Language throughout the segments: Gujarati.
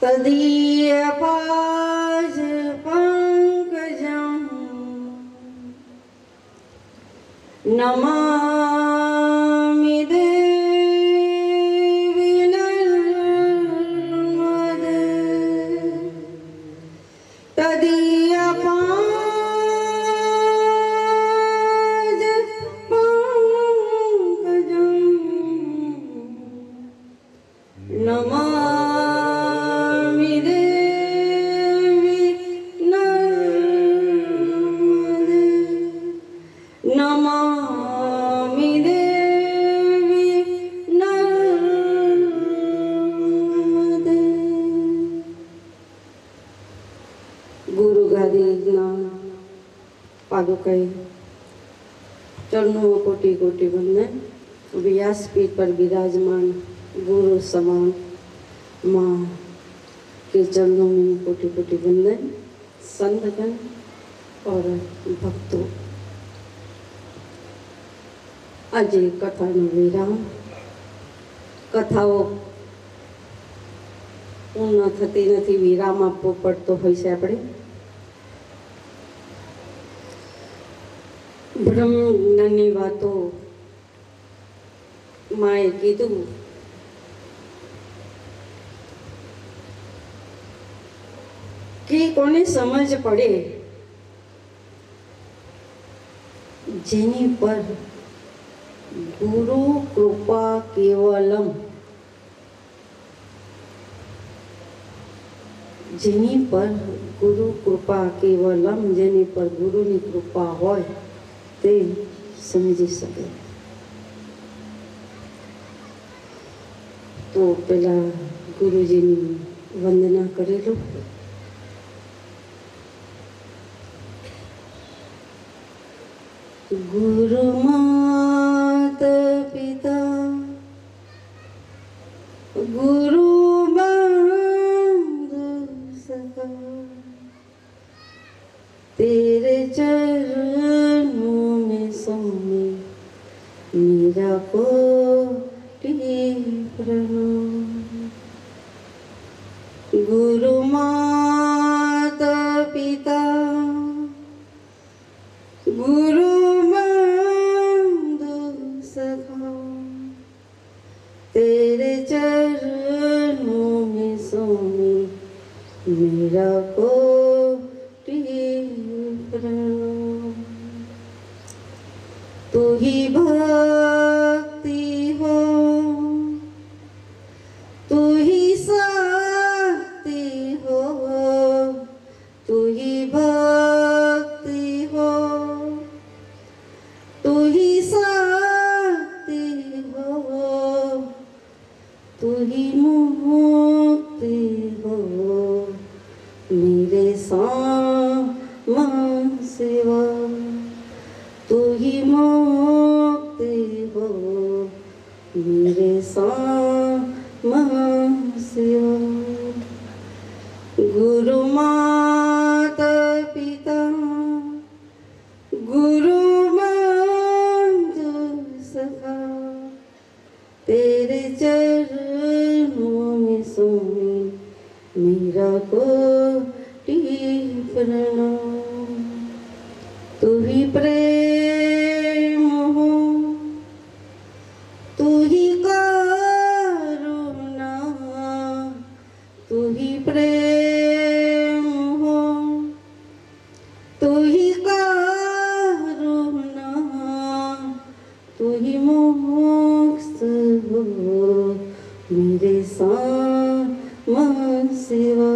तदीयपाश पंकजं नमामि देवी नर्मदे तदीयपाश पंकजं नमामि देवी नर्मदे नमामि देवी नर्मदे। गुरु गादीना पादुकाई चरणों में कोटि कोटि वंदन। व्यासपीठ पर विराजमान गुरु समान माँ के चरणों में कोटि कोटि वंदन। संतजन और भक्तों, आज कथा विराम। कथाओं पूर्ण थती नथी, विराम आपवो पड़तो होय छे। आपणे ब्रह्म ज्ञाननी वातो माए कीधुं कि कोने समझ पड़े जेनी पर गुरु कृपा केवलम, जेनी पर गुरु कृपा केवलम, जेनी पर गुरुनी कृपा होय ते समझी सके। तो पेला गुरुजीनी वंदना करी लो। गुरु माता पिता गुरु बंधु सखा, तेरे चरणों में सोने मेरा कोटि प्रणाम। गुरु माता पिता गुरु बंधु सखा, तेरे चरणों में सोने मेरा कोटि प्रणाम। तू ही भक्ति हो, तू ही शक्ति हो, तू ही भक्ति हो, तू ही शक्ति हो, तू ही मुक्ति हो, मेरे सामन सिवा। तू ही मुक्ति हो, मेरे सामन सिवा। गुरु माता पिता गुरु बंधु सखा, तेरे चरणों में सोने मेरा कोटि प्रणाम। तू ही प्रेम हो, तू ही करुणा, तू ही प्रेम हो, तू ही करुणा, तू ही मोक्ष हो, मेरे सामन सिवा।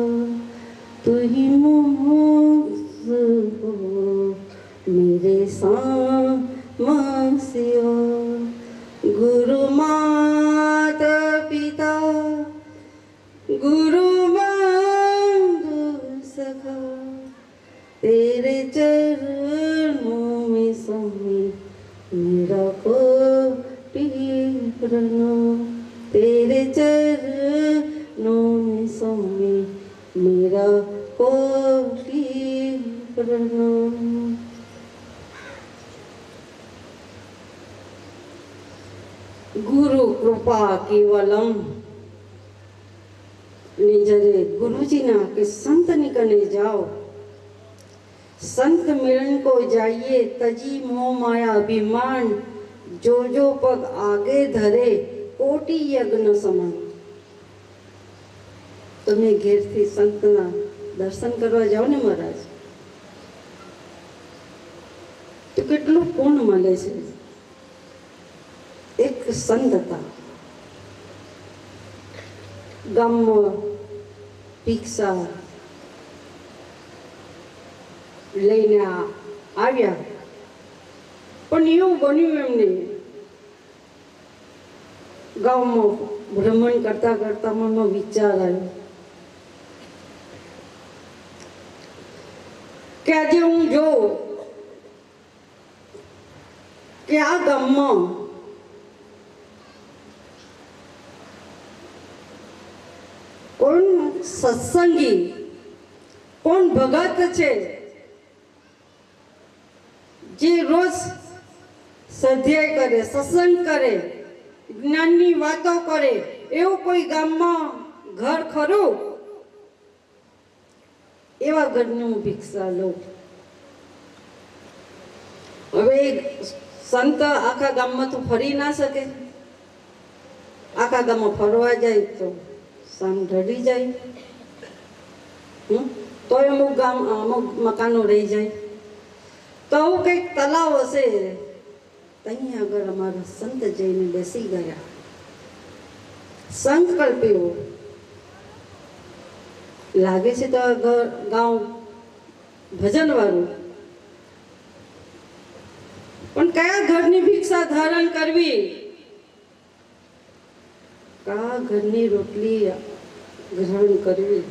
तू ही मोक्ष हो, मेरे सामन सिवा। गुरु माता पिता गुरु बंधु सखा, तेरे चरणों में सोने मेरा कोटि प्रणाम। तेरे चरणों में सोने मेरा कोटि प्रणाम। गुरु कृपा केवलम, ને જ્યારે ગુરુજીના કે સંતની કને જાઓ, संत मिलन को जाइए तजी मोह माया अभिमान, जो जो पग आगे धरे कोटि यज्ञ समान। તમે ઘેરથી સંતના દર્શન કરવા જાઓ ને મહારાજ, તો કેટલું પૂર્ણ મળે છે. એક સંત હતા, ગામમાં ભિક્ષા લઈને આવ્યા, પણ એવું બન્યું એમને ગામમાં ભ્રમણ કરતા કરતા મનમાં વિચાર આવ્યો કે આજે હું જોઉં કે આ ગામમાં કોણ સત્સંગી, કોણ ભગત છે જે રોજ સ્વાધ્યાય કરે, સત્સંગ કરે, જ્ઞાનની વાતો કરે, એવું કોઈ ગામમાં ઘર ખરું? એવા ઘરની હું ભિક્ષા લઉં. હવે સંત આખા ગામમાં તો ફરી ના શકે, આખા ગામમાં ફરવા જાય તો સામ ઢળી જાય, તોય અમુક મકાનો રહી જાય. તો આવું કંઈક તલાવ હશે, ત્યાં આગળ અમારા સંત જઈને બેસી ગયા. સંકલ્પ એવો લાગે છે તો ગામ ભજન વાળું, પણ કયા ઘરની ભિક્ષા ધારણ કરવી, કયા ઘરની રોટલી ગ્રહણ કરવી?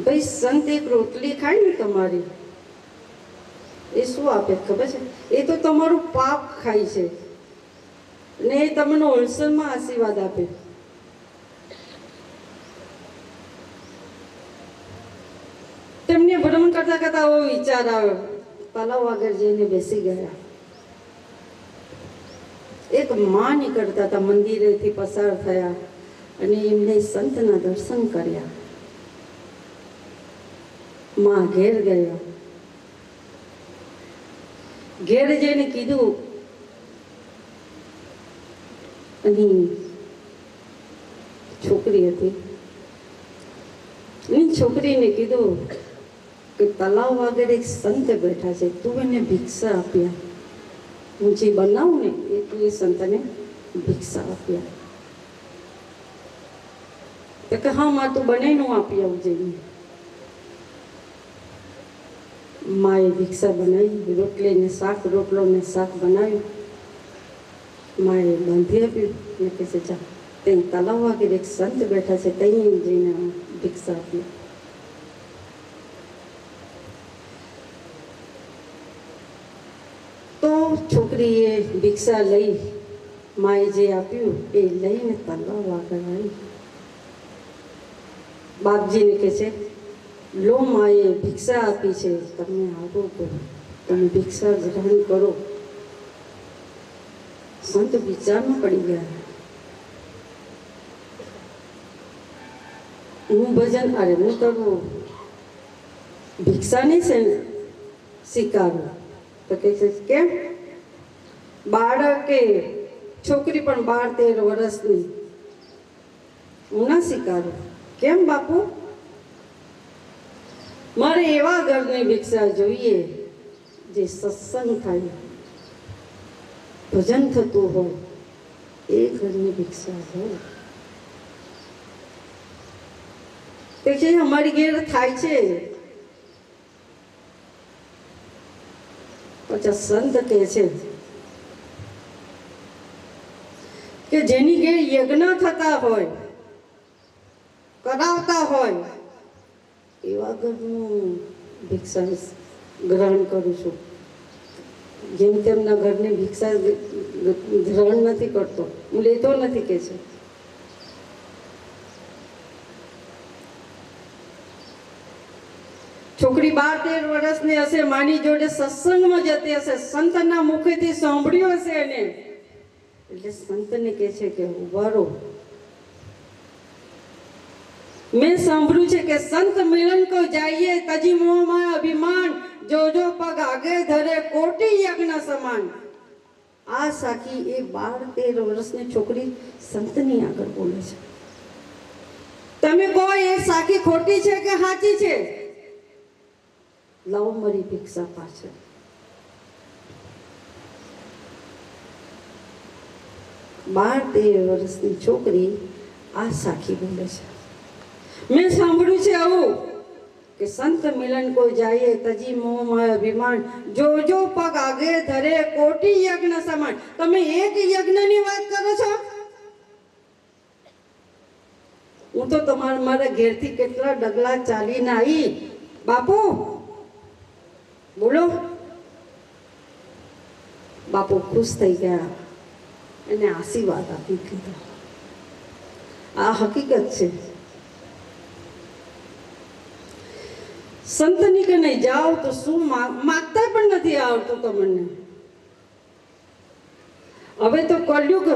ભાઈ સંત એક રોટલી ખાય ને તમારી, એ શું આપે ખબર છે? એ તો તમારું પાપ ખાય છે ને એ તમને હોલસેલમાં આશીર્વાદ આપે. તેમને ભ્રમણ કરતા કરતા આવો વિચાર આવ્યો, તલાવ આગળ જઈને બેસી ગયા. એક માં નીકળતા હતા, મંદિરેથી પસાર થયા અને એમને સંતના દર્શન કર્યા. માં ઘેર ગયા, ઘેર જઈને કીધું, અને છોકરી હતી, એની છોકરીને કીધું કે તલાવ આગળ એક સંત બેઠા છે, તું એને ભિક્ષા આપ્યા. હું જે બનાવું ને એ તું એ સંતને ભિક્ષા આપ્યા. તો કે હા માં, તું બનાવીને આપી આવું જઈને. માએ ભિક્ષા બનાવી, રોટલીને શાક, રોટલો ને શાક બનાવ્યું. માએ બાંધી આપ્યું ને કહે છે જા, ત્યાં તલાવ આગળ એક સંત બેઠા છે, ત્યાં જઈને ભિક્ષા આપી. તો છોકરીએ ભિક્ષા લઈ, માએ જે આપ્યું એ લઈને તલાવ આગળ આવી. બાપજીને કહે છે, લો માએ ભિક્ષા આપી છે, તમે આવો કરો, તમે ભિક્ષા ગ્રહણ કરો. સંત વિચારમાં પડી ગયા, હું ભજન હું કરું, ભિક્ષા નહીં છે સ્વીકારું. તો કહે છે કેમ? બાળકે છોકરી પણ 12-13 વર્ષની, હું ના સ્વીકારું. કેમ બાપુ? મારે એવા ઘરની ભિક્ષા જોઈએ જે સત્સંગ થાય, ભજન થતું હોય, એ ઘરની ભિક્ષા હોય. તે છે અમારી ઘેર થાય છે. પછી સંત કહે છે કે જેની ઘેર યજ્ઞ થતા હોય, કરાવતા હોય, એવા ઘરનું ભિક્ષા ગ્રહણ કરું છું. જેમ તેમના ઘરની ભિક્ષા ગ્રહણ નથી કરતો, હું લેતો નથી કે છે. છોકરી 12-13 વર્ષની હશે, માની જોડે સત્સંગમાં જતી હશે, સંતના મુખેથી સાંભળ્યું હશે એને, એટલે સંતને કહે છે કે ઉભા રહો, મેં સાંભળ્યું છે કે સંત મિલન કો જાઈએ તજી મોહમાં અભિમાન, જો જો પગ આગે ધરે કોટી યજ્ઞ સમાન. આ સાખી એ 12-13 વર્ષની છોકરી સંતની આગળ બોલે છે. તમે કહો એ સાખી ખોટી છે કે સાચી છે? લાવો મારી ભિક્ષા પાછળ. બાર 13 વર્ષની છોકરી આ સાખી બોલે છે. મેં સાંભળ્યું છે આવું કે સંત મિલન કો જાઈએ તજી મોહમાં અભિમાન, જો જો પગ આગે ધરે કોટી યજ્ઞ સમાન. તમે એક યજ્ઞની વાત કરો છો? હું તો મારા ઘેરથી કેટલા ડગલા ચાલીને આવી. બાપુ બોલો. બાપુ ખુશ થઈ ગયા એને આશીર્વાદ આપી દીધા. આ હકીકત છે. સંતની કને જાઓ તો શું માગતા પણ નથી આવતું તમને. હવે તો કલયુગ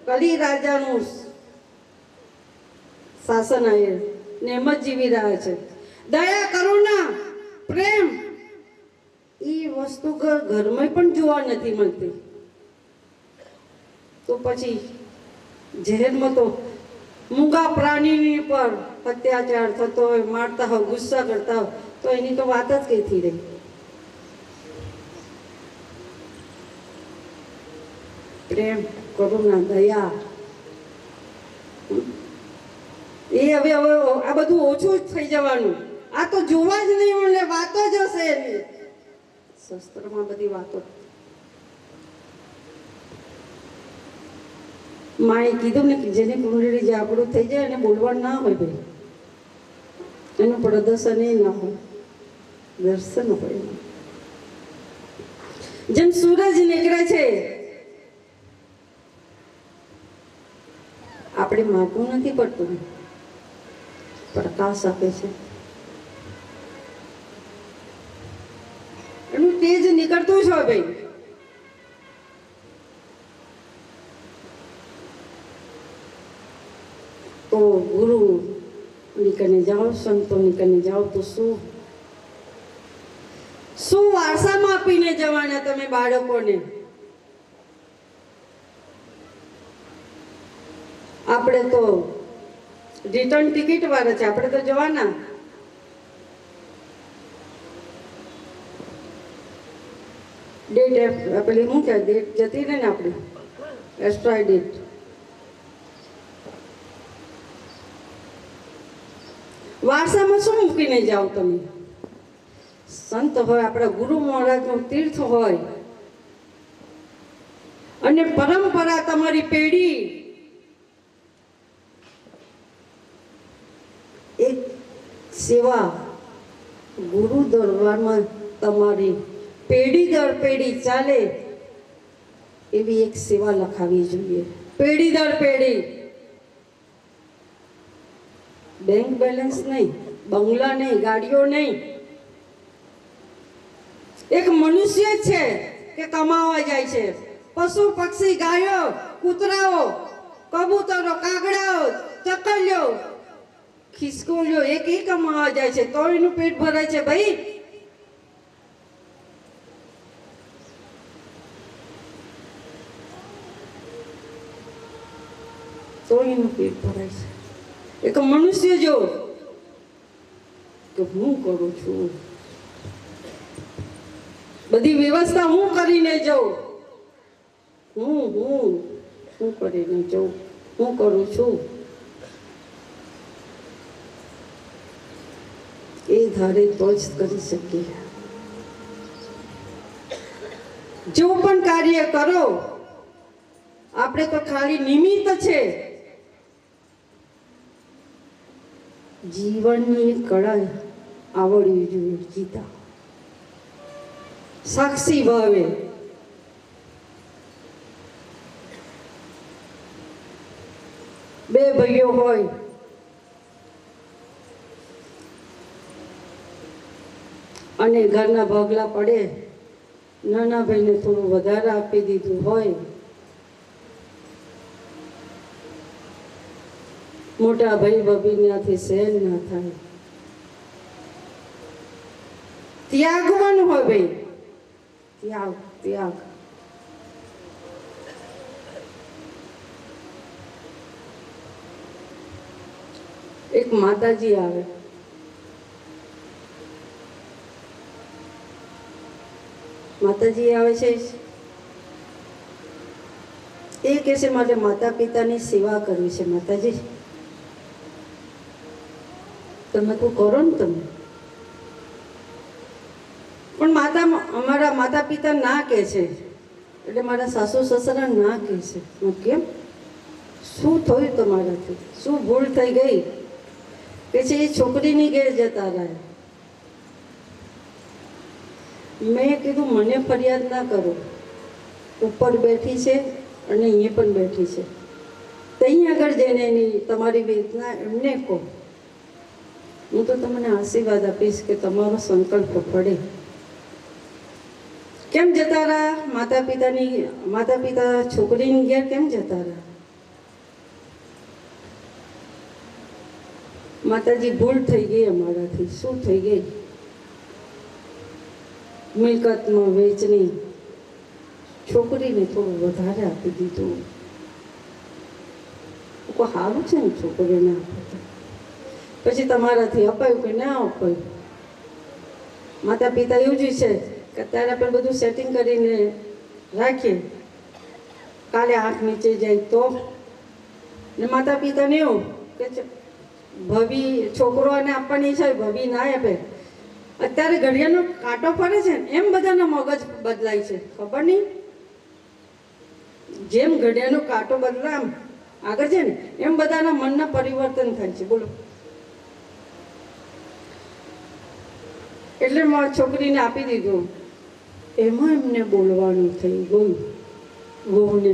કલી રાજાનું શાસન આવે ને એમ જ જીવી રહ્યા છે. દયા કરુણા પ્રેમ એ વસ્તુ ઘરમાં પણ જોવા નથી મળતી. તો પછી જહેરમાં તો મૂંગા પ્રાણીની પર અત્યાચાર થતો હોય, મારતા હોય, ગુસ્સા કરતા હોય તો એની તો વાત જ કઈથી રહી. પ્રેમ કરુણા દયા એ હવે આ બધું ઓછું જ થઈ જવાનું. આ તો જોવા જ નહીં મળે, વાતો જ હશે એની. શાસ્ત્રમાં બધી વાતો. માએ કીધું ને કે જેની કુંડળી જાગૃત થઈ જાય એને બોલવાનું ના હોય ભાઈ, એનું પ્રદર્શન એ ના હોય, દર્શન હોય. જેમ સૂરજ નીકળે છે આપણે માગવું નથી પડતું, પ્રકાશ આપે છે. એનું તેજ નીકળતું છે ભાઈ. તો ગુરુ નીકળને જાઓ, સંતો નીકળને જાઓ તો શું વારસામાં આપીને જવાના તમે બાળકોને? આપણે તો રિટર્ન ટિકિટ વાળા છે, આપણે તો જવાના. ડેટ પેલી શું કે ડેટ જતી રહે ને આપણી એક્સપાયર ડેટ. વારસામાં શું મૂકીને જાઓ તમે? સંત હોય, આપણા ગુરુ મહારાજનું તીર્થ હોય અને પરંપરા તમારી પેઢી એક સેવા ગુરુ દરબારમાં તમારી પેઢી દર પેઢી ચાલે એવી એક સેવા લખાવી જોઈએ. પેઢી દર પેઢી. બેંક બેલેન્સ નહીં, બંગલા નહીં, ગાડીઓ નહીં. એક મનુષ્ય છે કે કમાવા જાય છે. પશુ પક્ષી, ગાયો, કૂતરાઓ, કબૂતરો, કાગડાઓ, ચકલીઓ, ખિસકોલીઓ એક કમાવા જાય છે તો એનું પેટ ભરાય છે ભાઈ. તો એનું પેટ ભરાય છે. એક મનુષ્ય જો કે હું કરું છું, બધી વ્યવસ્થા હું કરીને જાઉં, હું કરીને જાઉં, હું કરું છું, એ ધારે તો જ કરી શકીએ. જો પણ કાર્ય કરો આપણે તો ખાલી નિમિત્ત છે. જીવનની કળા આવડવી જોઈએ. ગીતા સાક્ષી ભાવે બે ભાઈઓ હોય અને ઘરના ભાગલા પડે, નાના ભાઈને થોડું વધારે આપી દીધું હોય, મોટા ભાઈ બબીનાથી સહેન ના થાય. ત્યાગવાનું હોય ભાઈ, ત્યાગ ત્યાગ. એક માતાજી આવે, માતાજી આવે છે, એ કહે છે મારે માતા પિતાની સેવા કરવી છે. માતાજી તમે કોઈ કરો ને તમે. પણ અમારા માતા પિતા ના કહે છે, એટલે મારા સાસુ સસરા ના કહે છે. હું કેમ, શું થયું તમારાથી, શું ભૂલ થઈ ગઈ? કે છે એ છોકરીની ઘેર જતા રહ્યા. મેં કીધું મને ફરિયાદ ના કરો, ઉપર બેઠી છે અને અહીંયા પણ બેઠી છે, તો અહીં આગળ જઈને એની તમારી વેદના એમને કહો. હું તો તમને આશીર્વાદ આપીશ કે તમારો સંકલ્પ પડે. કેમ જતા રહ્યા માતા પિતા છોકરીની ઘેર કેમ જતા રહ્યા? માતાજી ભૂલ થઈ ગઈ અમારાથી. શું થઈ ગઈ? મિલકતમાં વેચણી, છોકરીને થોડું વધારે આપી દીધું. કોઈ સારું છે ને છોકરીને આપે, પછી તમારાથી અપાયું કે ના અપાયું? માતા પિતા એવું જ છે કે અત્યારે આપણે બધું સેટિંગ કરીને રાખીએ, કાલે આંખ નીચે જાય તો. ને માતા પિતાને એવું કે ભવી છોકરોને આપવાની છે, ભવી ના આપે. અત્યારે ઘડિયાળનો કાંટો ફરે છે ને એમ બધાના મગજ બદલાય છે, ખબર નહીં? જેમ ઘડિયાળનો કાંટો બદલાય આગળ છે ને એમ બધાના મનના પરિવર્તન થાય છે. બોલો. એટલે મારી છોકરીને આપી દીધું. એમાં એમને બોલવાનું થઈ ગયું વહુને.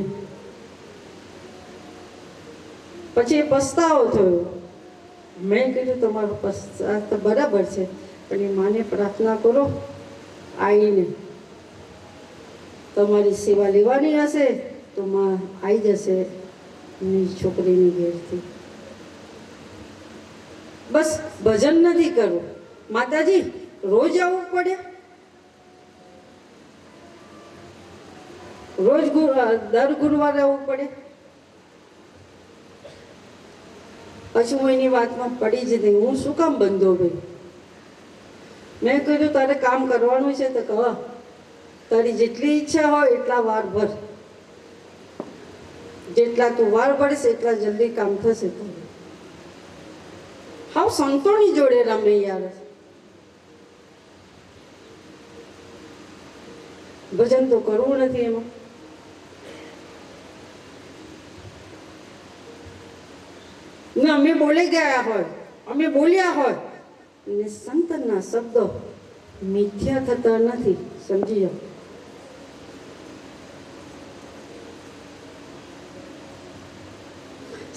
પછી એ પસ્તાવો થયો. મેં કીધું તમારો પસ્તાવ તો બરાબર છે, પણ એ માને પ્રાર્થના કરો આવીને તમારી સેવા લેવાની હશે તો માં આવી જશે એની છોકરીની ઘેરથી. બસ ભજન નથી કરવું. માતાજી રોજ આવવું પડે? રોજ દર ગુરુવારે આવવું પડે? પછી હું એની વાતમાં પડી જ નહીં. હું શું કામ બંધો ભાઈ? મેં કીધું તારે કામ કરવાનું છે તો કહો, તારી જેટલી ઈચ્છા હોય એટલા વાર ભર, જેટલા તું વાર ભરશે એટલા જલ્દી કામ થશે. હાવ સંતોની જોડે રમે યાર. ભજન તો કરવું નથી એમાં. ને અમે બોલી ગયા હોય, અમે બોલ્યા હોય ને સંતના શબ્દો મિથ્યા થતા નથી. સમજી જાઓ.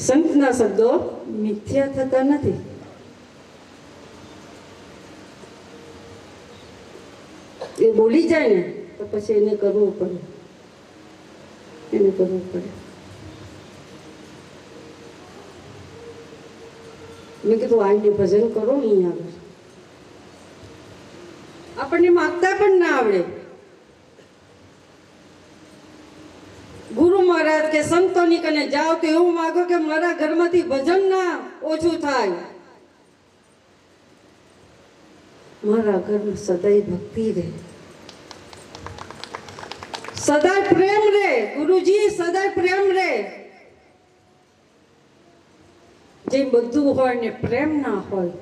સંતના શબ્દો મિથ્યા થતા નથી. એ બોલી જાય ને તો પછી એને કરવું પડે, એને કરવું પડે. મેં કીધું આઈને ભજન કરો નહીં આગળ. આપણને માગતા પણ ના આવડે. ગુરુ મહારાજ કે સંતોની કને જાઓ તો એવું માગો કે મારા ઘરમાંથી ભજન ના ઓછું થાય, મારા ઘરમાં સદાય ભક્તિ રહે, સદાય પ્રેમ રહે. ગુરુજી સદાય પ્રેમ રહે. જે બધું હોય ને પ્રેમ ના હોય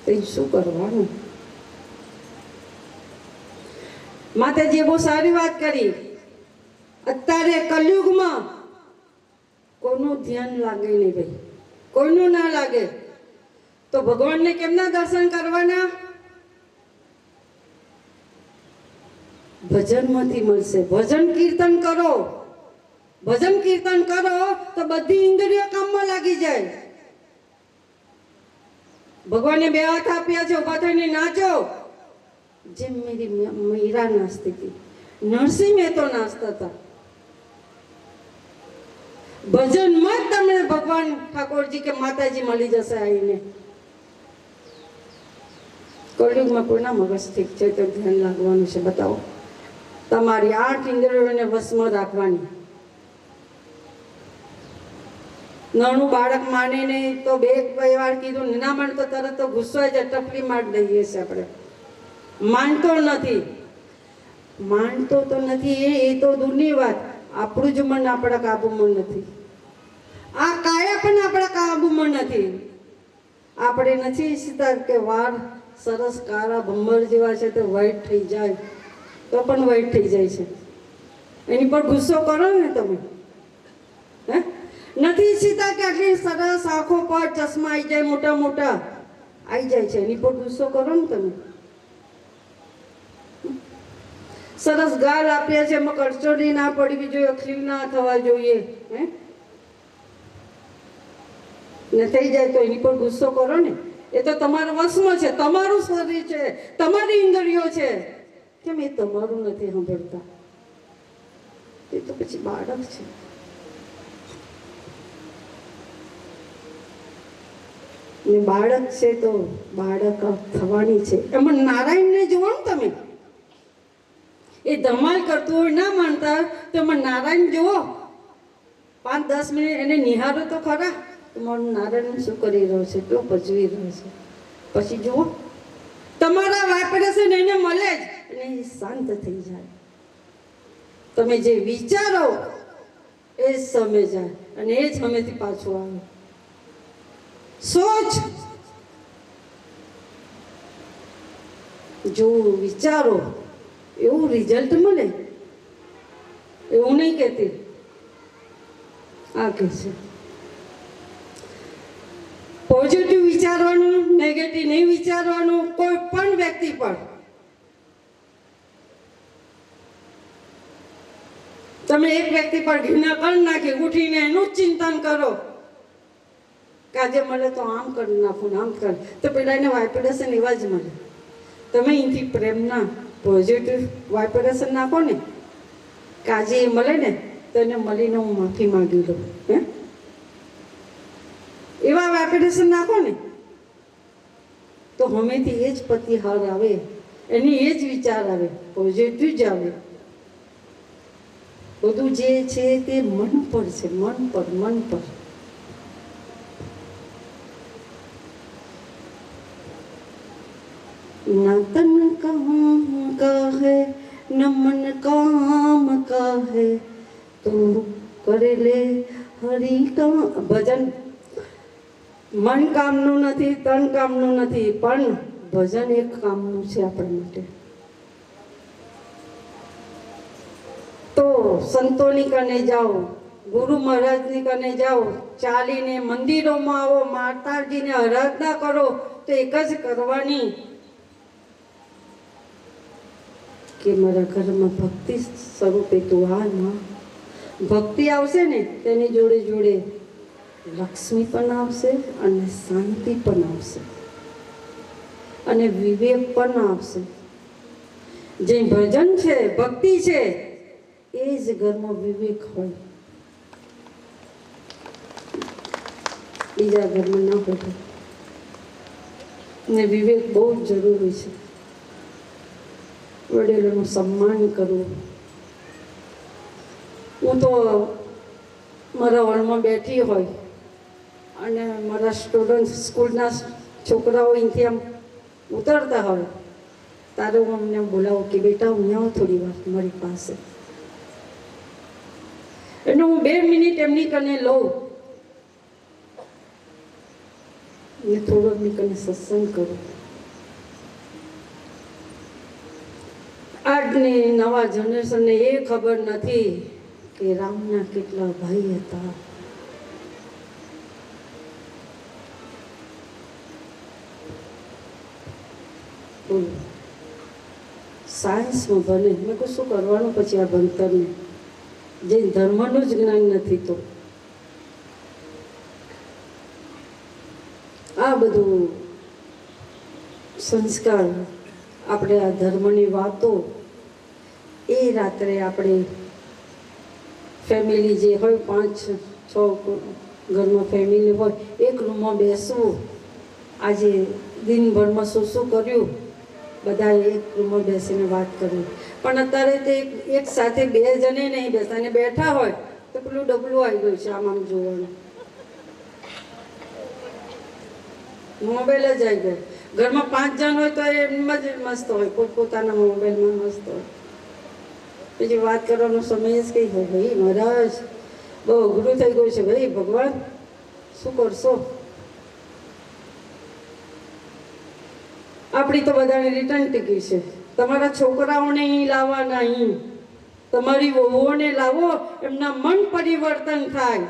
તો શું કરવાનું? માતાજીએ બહુ સારી વાત કરી. અત્યારે કલયુગમાં કોઈનું ધ્યાન લાગે નહીં ભાઈ, કોઈનું ના લાગે તો ભગવાનને કેમના દર્શન કરવાના? ભજનમાંથી મળશે. ભજન કીર્તન કરો, ભજન કીર્તન કરો તો બધી ઇન્દ્રિયો કામમાં લાગી જાય. ભગવાને બે હાથ આપ્યા છે, ઉભા થઈને નાચો. જેમ મેરી મીરા નાચતી હતી, નરસિંહ મહેતો નાચતા હતા. ભજનમાં જ તમને ભગવાન ઠાકોરજી કે માતાજી મળી જશે આવીને. કળયુગમાં કોઈના મગજ ઠીક છે તો ધ્યાન લાગવાનું છે. બતાવો, તમારી 8 ઇન્દ્રિયોને વશમાં રાખવાની. નાનું બાળક માને નહીં તો 2 વાર કીધું ના માને તો તરત તો ગુસ્સો જ ટપલી માર દઈએ છે આપણે. માનતો નથી, માનતો તો નથી એ તો દૂરની વાત. આપણું જ મન આપણા કાબુમાં નથી. આ કાયા પણ આપણા કાબુમાં નથી. આપણે નથી ઈચ્છતા કે વાળ સરસ કાળા ભંબર જેવા છે તો વ્હાઈટ થઈ જાય, તો પણ વ્હાઈટ થઈ જાય છે. એની પર ગુસ્સો કરો ને તમે. હે, નથી ઈચ્છતા કે આટલી સરસ આંખો પર ચશ્મા આવી જાય, મોટા મોટા આવી જાય છે. એની પર ગુસ્સો કરો ને તમે. સરસ ગાલ આપ્યા છે, એમાં કરચોડી ના પડવી જોઈએ, અખલી ના થવા જોઈએ. હે, ને થઈ જાય તો એની પર ગુસ્સો કરો ને. એ તો તમારા વશમાં છે, તમારું શરીર છે, તમારી ઇન્દ્રિયો છે. કેમ એ તમારું નથી સાંભળતા? એ તો પછી બાળક છે. ને બાળક છે તો બાળક થવાની છે. એમાં નારાયણને જુઓ ને તમે. એ ધમાલ કરતું હોય, ના માનતા તો એમાં નારાયણ જુઓ. 5-10 મિનિટ એને નિહારો તો ખરા. તમારું નારાયણ શું કરી રહ્યો છે, કેવું ભજવી રહ્યો છે. પછી જુઓ, તમારા વાઇબ્રેશન એને મળે જ અને એ શાંત થઈ જાય. તમે જે વિચારો એ જ સમય જાય અને એ જ સમયથી પાછું આવે. સોચ, જો વિચારો એવું રિઝલ્ટ મળે. એવું નહીં કહેતી, આ કહે છે પોઝિટિવ વિચારવાનું, નેગેટિવ નહીં વિચારવાનું કોઈ પણ વ્યક્તિ પર. તમે એક વ્યક્તિ પર ઘૃણા કરી નાખી, ઉઠીને એનું જ ચિંતન કરો કે આજે મળે તો આમ કરી નાખું, આમ કર, તો પેલા એને વાઇબ્રેશન એવા જ મળે. તમે અહીંથી પ્રેમના પોઝિટિવ વાઇબ્રેશન નાખો ને કે આજે એ મળે ને તો એને મળીને હું માફી માંગી લઉં. હે, એવા વાઇબ્રેશન નાખો ને તો હમેથી એ જ પ્રતિહાર આવે, એની એ જ વિચાર આવે, પોઝિટિવ જ આવે. બધું જે છે તે મન પર છે, મન પર, મન પર. न तन काम का है न मन काम का है, तू करे ले हरि का भजन. મન કામનું નથી, તન કામનું નથી, પણ ભજન એક કામનું છે આપણા માટે. તો સંતોની કને જાઓ, ગુરુ મહારાજની કને જાઓ, ચાલીને મંદિરોમાં આવો, માતાજીને આરાધના કરો. તો એક જ કરવાની કે મારા ઘરમાં ભક્તિ સ્વરૂપે તું આ ના. ભક્તિ આવશે ને તેની જોડે જોડે લક્ષ્મી પણ આવશે અને શાંતિ પણ આવશે અને વિવેક પણ આવશે. જે ભજન છે, ભક્તિ છે, એ જ ઘરમાં વિવેક હોય, બીજા ઘરમાં ના હોય. ને વિવેક બહુ જ જરૂરી છે. વડીલોનું સન્માન કરવું. હું તો મારા હોલમાં બેઠી હોય અને મારા સ્ટુડન્ટ, સ્કૂલના છોકરાઓ અહીંથી આમ ઉતરતા હોય ત્યારે હું અમને બોલાવું કે બેટા હું આવો થોડી વાર મારી પાસે. એટલે હું 2 મિનિટ એમની કને લઉં ને થોડો એમની કને સત્સંગ કરું. આજની નવા જનરેશનને એ ખબર નથી કે રામના કેટલા ભાઈ હતા. સાયન્સમાં ભણે, મેં કહું શું કરવાનું પછી આ ભણતરને, જે ધર્મનું જ જ્ઞાન નથી. તો આ બધું સંસ્કાર, આપણે આ ધર્મની વાતો એ રાત્રે આપણે ફેમિલી જે હોય 5 ઘરમાં ફેમિલી હોય, એક રૂમમાં બેસવું. આજે દિનભરમાં શું શું કર્યું બધાએ એક રૂમમાં બેસીને વાત કરવી. પણ અત્યારે તે એક સાથે બે જણે નહીં બેસાને બેઠા હોય તો પેલું ડબલું આવી ગયું છે, આમ જોવાનું, મોબાઈલ જ આવી ગયો. ઘરમાં 5 જણ હોય તો એમ જ મસ્ત હોય, પોતપોતાના મોબાઈલમાં મસ્ત હોય. પછી વાત કરવાનો સમય જ કંઈ હોય. ભાઈ મહારાજ બહુ અઘરું થઈ ગયું છે ભાઈ, ભગવાન શું કરશો? આપણી તો બધાને રિટર્ન ટિકિટ છે. તમારા છોકરાઓને અહીં લાવવાના, અહીં તમારી વહુઓને લાવો, એમના મન પરિવર્તન થાય.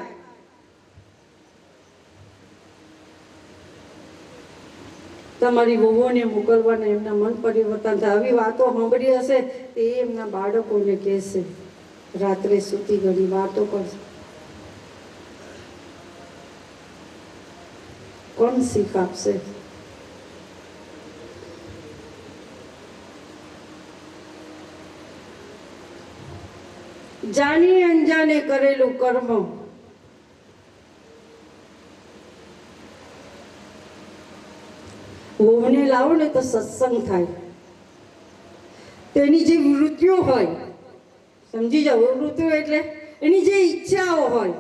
તમારી વહુઓને મોકલવાના, એમના મન પરિવર્તન થાય. આવી વાતો સાંભળી હશે તે એમના બાળકોને કહેશે, રાત્રે સૂતી ઘણી વાતો કરશે. કોણ શીખ આપશે? જાણી અંજાને કરેલું કર્મ વહુને લાવો ને તો સત્સંગ થાય. તેની જે વૃત્તિઓ હોય, સમજી જાઓ, વૃત્તિઓ એટલે એની જે ઈચ્છાઓ હોય,